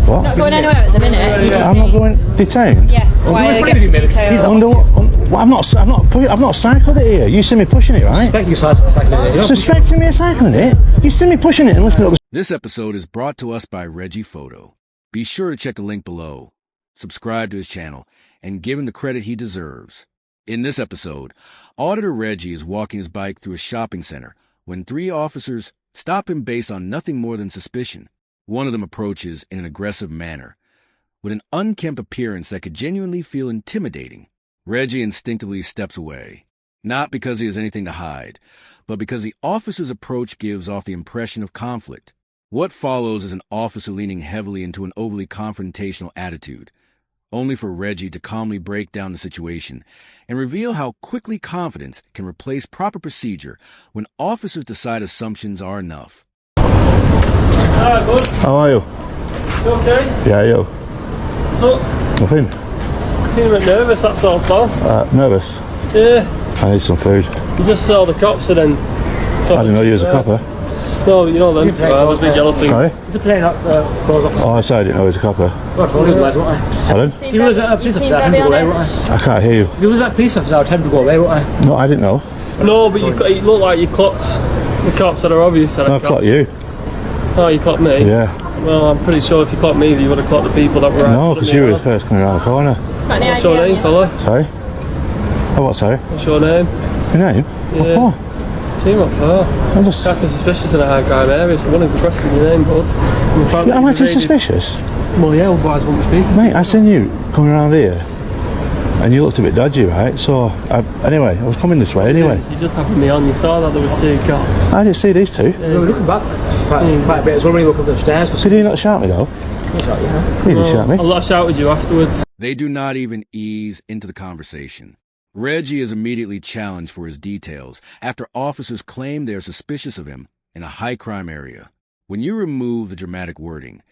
What? Not going anywhere at the minute. I'm not going detained. Yeah. Why are you getting detained? Well, I've not cycled it here. You see me pushing it, right? Suspect you cycling it. Suspecting me of cycling it? You see me pushing it and lifting it up the... This episode is brought to us by Reggie Photo. Be sure to check the link below, subscribe to his channel, and give him the credit he deserves. In this episode, Auditor Reggie is walking his bike through a shopping center when 3 officers stop him based on nothing more than suspicion. One of them approaches in an aggressive manner, with an unkempt appearance that could genuinely feel intimidating. Reggie instinctively steps away, not because he has anything to hide, but because the officer's approach gives off the impression of conflict. What follows is an officer leaning heavily into an overly confrontational attitude, only for Reggie to calmly break down the situation and reveal how quickly confidence can replace proper procedure when officers decide assumptions are enough. Alright, bud. How are you? You okay? Yeah, you? So, Nothing? you seem a bit nervous, that's all, pal. Nervous? Yeah. I need some food. You just saw the cops and then... I didn't know you was a copper. No, you know them, I was big yellow thing. Sorry? It's a plane up close officer. Oh, I said I didn't know he was a copper. Pardon? He was a police officer, I had to go away, wasn't I can't hear you. He was a police officer, I had to go away, wasn't I? No, I didn't know. No, but you look like you clocked the cops that are obvious. No, I clocked you. Oh, you clocked me? Yeah. Well, I'm pretty sure if you clocked me, you would have clocked the people that were out. No, because you were the first coming around the corner. What's your name, fella? Sorry? Oh, what, sorry? What's your name? Your name? Yeah. What for? See what for? I'm just... That's suspicious in a high crime area, so I wouldn't be questioning your name, bud. Am I too suspicious? Well, yeah, otherwise I wouldn't speak. Mate, I seen you coming around here and you looked a bit dodgy, right? So, anyway, I was coming this way anyway. You just happened me on, you saw that there was 2 cops. I didn't see these 2. Yeah, we were looking back quite a bit as well when you look up the stairs. Did you not shout me though? He shot you, huh? You didn't shout me. I shouted you afterwards. They do not even ease into the conversation. Reggie is immediately challenged for his details after officers claim they are suspicious of him in a high-crime area. When you remove the dramatic wording,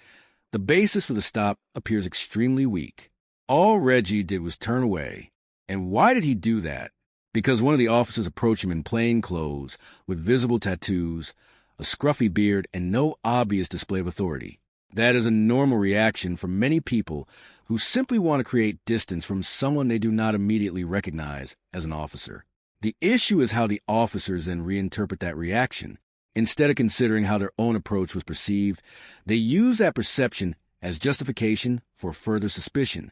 the basis for the stop appears extremely weak. All Reggie did was turn away. And why did he do that? Because one of the officers approached him in plain clothes, with visible tattoos, a scruffy beard, and no obvious display of authority. That is a normal reaction from many people who simply want to create distance from someone they do not immediately recognize as an officer. The issue is how the officers then reinterpret that reaction. Instead of considering how their own approach was perceived, they use that perception as justification for further suspicion.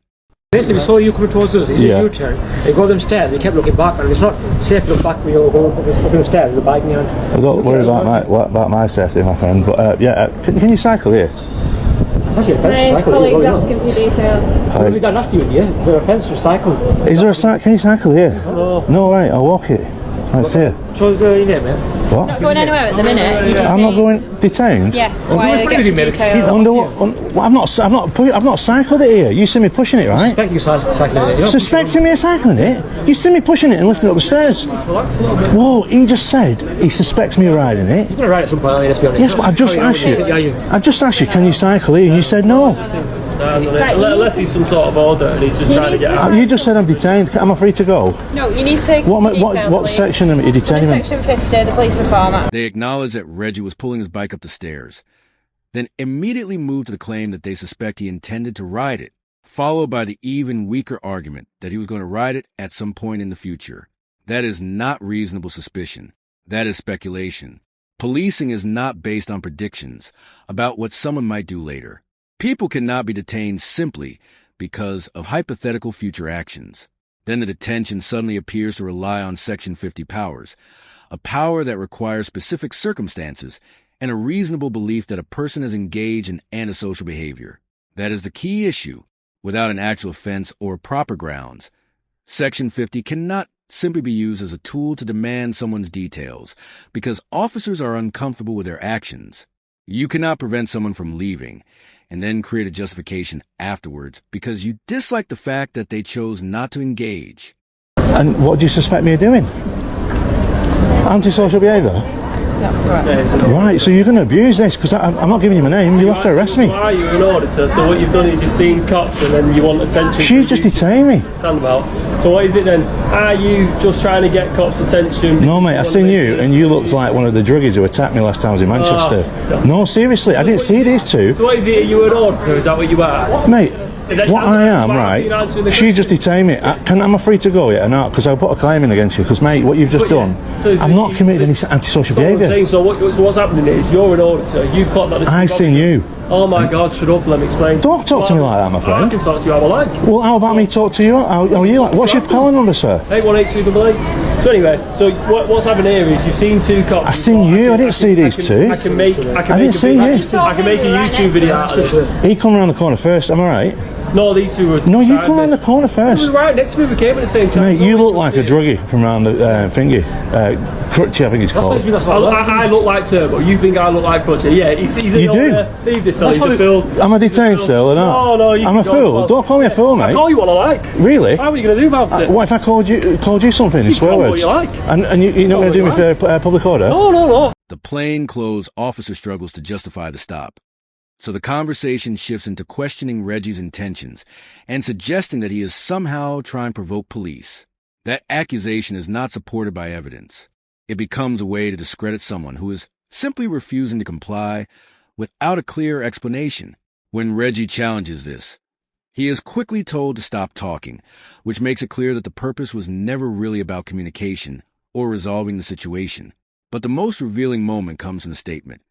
Basically, we saw you coming towards us, you U-turn, you go them stairs, you kept looking back, and it's not safe to look back when you're going up the stairs with the bike in your hand. I don't worry about my safety, my friend, but can you cycle here? That's your offence to cycle. Colleagues asking for details. We don't ask you in here, is there an offence to cycle? Is there a can you cycle here? No. No, right, I'll walk it. Right, see ya. Choose your name, mate. What? Not going anywhere at the minute. I'm not going detained. Yeah. Why are you getting detained? I've not cycled it here. You see me pushing it, right? Suspect you cycling it. Suspecting me of cycling it? You see me pushing it and lifting it up the stairs. Relax a little bit. Whoa, he just said he suspects me of riding it. You're going to ride at some point, let's be honest. Yes, but I've just asked you, can you cycle here? And you said no. Unless he's some sort of order and he's just trying to get out. You just said I'm detained. Am I free to go? No, you need to. What section am I detaining? Section 50, the Police Reform Act. They acknowledge that Reggie was pulling his bike up the stairs, then immediately move to the claim that they suspect he intended to ride it, followed by the even weaker argument that he was going to ride it at some point in the future. That is not reasonable suspicion. That is speculation. Policing is not based on predictions about what someone might do later. People cannot be detained simply because of hypothetical future actions. Then the detention suddenly appears to rely on Section 50 powers, a power that requires specific circumstances and a reasonable belief that a person has engaged in antisocial behavior. That is the key issue. Without an actual offense or proper grounds, Section 50 cannot simply be used as a tool to demand someone's details because officers are uncomfortable with their actions. You cannot prevent someone from leaving and then create a justification afterwards because you dislike the fact that they chose not to engage. And what do you suspect me of doing? Antisocial behaviour? That's correct. Yeah, it's an Right, so you're going to abuse this because I'm not giving you my name. You'll have to arrest me. Why are you an auditor? So what you've done is you've seen cops and then you want attention. She's just detained me. Stand about. So what is it then? Are you just trying to get cops' attention? No, mate, I seen you and you looked like one of the druggies who attacked me last time I was in Manchester. stop. No, seriously, I didn't see these two. So what is it? Are you an auditor? Is that what you are? Mate, then what I am, right, she just detained me. Am I free to go yet or not? Because I'll put a claim in against you. Because, mate, what you've just done, I'm not committed any antisocial behaviour. So what's happening is you're an auditor. You've clocked that. I seen you. Oh my God! Shut up. Let me explain. Don't talk to me like that, my friend. I can talk to you how I like. Well, how about me talk to you? How are you like? What's your calling number, sir? 818288. So anyway, so what's happened here is you've seen two cops. I seen you. I didn't see these two. I can make a YouTube video out of this. He come around the corner first. Am I right? No, these two were. No, you come around the corner He first. was right next to me. We came at the same time. Mate, you look like a druggie from around the thingy. Crutchy, I think it's called. I look like Turbo. You think I look like Crutchy? Yeah, he's You do. Leave this fella. He's a fool. Am I detained still or not? No, I'm a fool. Don't call me a fool, mate. I call you what I like. Really? How are you going to do about it? What if I called you something in swear call words? what you like. And you're not going to do me for public order? No. The plainclothes officer struggles to justify the stop. So the conversation shifts into questioning Reggie's intentions and suggesting that he is somehow trying to provoke police. That accusation is not supported by evidence. It becomes a way to discredit someone who is simply refusing to comply without a clear explanation. When Reggie challenges this, he is quickly told to stop talking, which makes it clear that the purpose was never really about communication or resolving the situation. But the most revealing moment comes in the statement,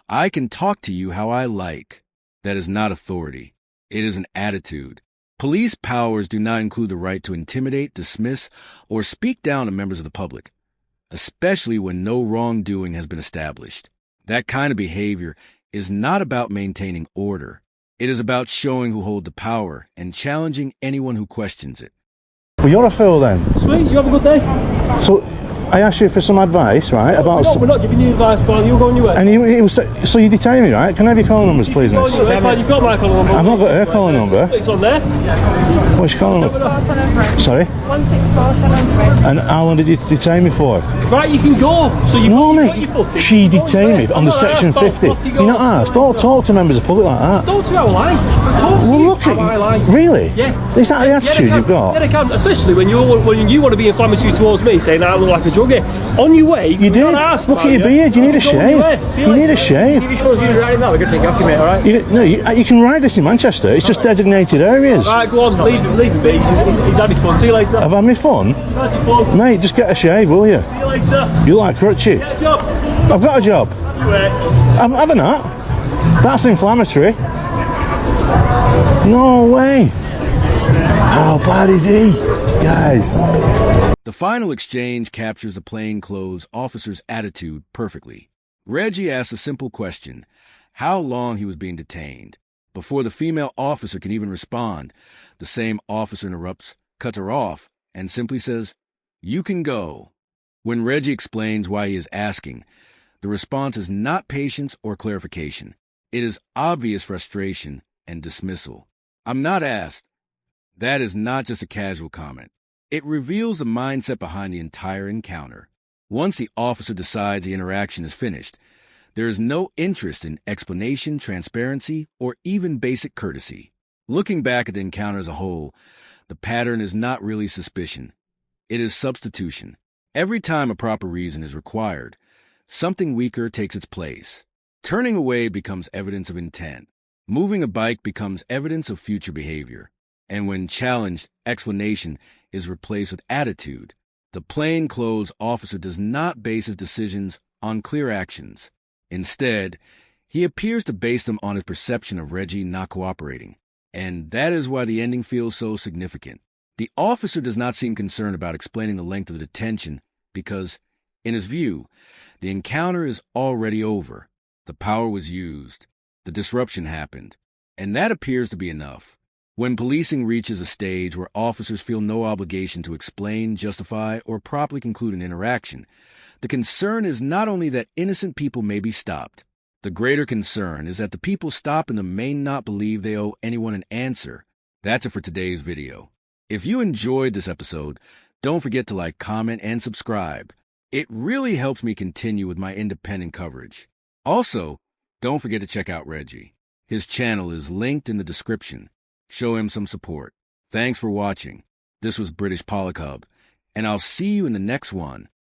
"I can talk to you how I like." That is not authority. It is an attitude. Police powers do not include the right to intimidate, dismiss, or speak down to members of the public, especially when no wrongdoing has been established. That kind of behavior is not about maintaining order. It is about showing who hold the power and challenging anyone who questions it. Well, you're a fool then. Sweet, you have a good day. So I asked you for some advice, right? We're not giving you advice, pal. You're going your way. And so you detain me, right? Can I have your calling numbers, please, miss? You've got my calling number. I've not got her calling number. It's on there. What's your calling number? Sorry? 16473. And how long did you detain me for? Right, you can go. So you No, got your mate. footing. She detained me on the I'm not section asked, pal. 50. Off you go. You're not asked. Don't talk to members of the public like that. Talk to you how I like. Talk to Well, you look how at I like. Really? Yeah. Is that the attitude Yeah, you've got? Yeah, they can. Especially when you want to be inflammatory towards me, saying I look like a druggie. On your way, You did. Look at your beard. You need a shave. You need a shave. If you show us you're riding that, we're going to take off you, mate, alright? You can ride this in Manchester. It's just designated areas. Alright, go on, leave him be. He's had his fun. See you later. Have I had my fun? Had your fun. Mate, just get a shave, will you? See you later. You like crutchy. Get a job. I've got a job. Anyway. I'm having that. That's inflammatory. No way. How bad is he? Guys. The final exchange captures the plainclothes officer's attitude perfectly. Reggie asks a simple question, how long he was being detained. Before the female officer can even respond, the same officer interrupts, cuts her off, and simply says, "You can go." When Reggie explains why he is asking, the response is not patience or clarification. It is obvious frustration and dismissal. "I'm not asked." That is not just a casual comment. It reveals the mindset behind the entire encounter. Once the officer decides the interaction is finished, there is no interest in explanation, transparency, or even basic courtesy. Looking back at the encounter as a whole, the pattern is not really suspicion. It is substitution. Every time a proper reason is required, something weaker takes its place. Turning away becomes evidence of intent. Moving a bike becomes evidence of future behavior. And when challenged, explanation is replaced with attitude. The plainclothes officer does not base his decisions on clear actions. Instead, he appears to base them on his perception of Reggie not cooperating. And that is why the ending feels so significant. The officer does not seem concerned about explaining the length of the detention because, in his view, the encounter is already over. The power was used. The disruption happened. And that appears to be enough. When policing reaches a stage where officers feel no obligation to explain, justify, or properly conclude an interaction, the concern is not only that innocent people may be stopped. The greater concern is that the people stopping them may not believe they owe anyone an answer. That's it for today's video. If you enjoyed this episode, don't forget to like, comment, and subscribe. It really helps me continue with my independent coverage. Also, don't forget to check out Reggie. His channel is linked in the description. Show him some support. Thanks for watching. This was British Polycub, and I'll see you in the next one.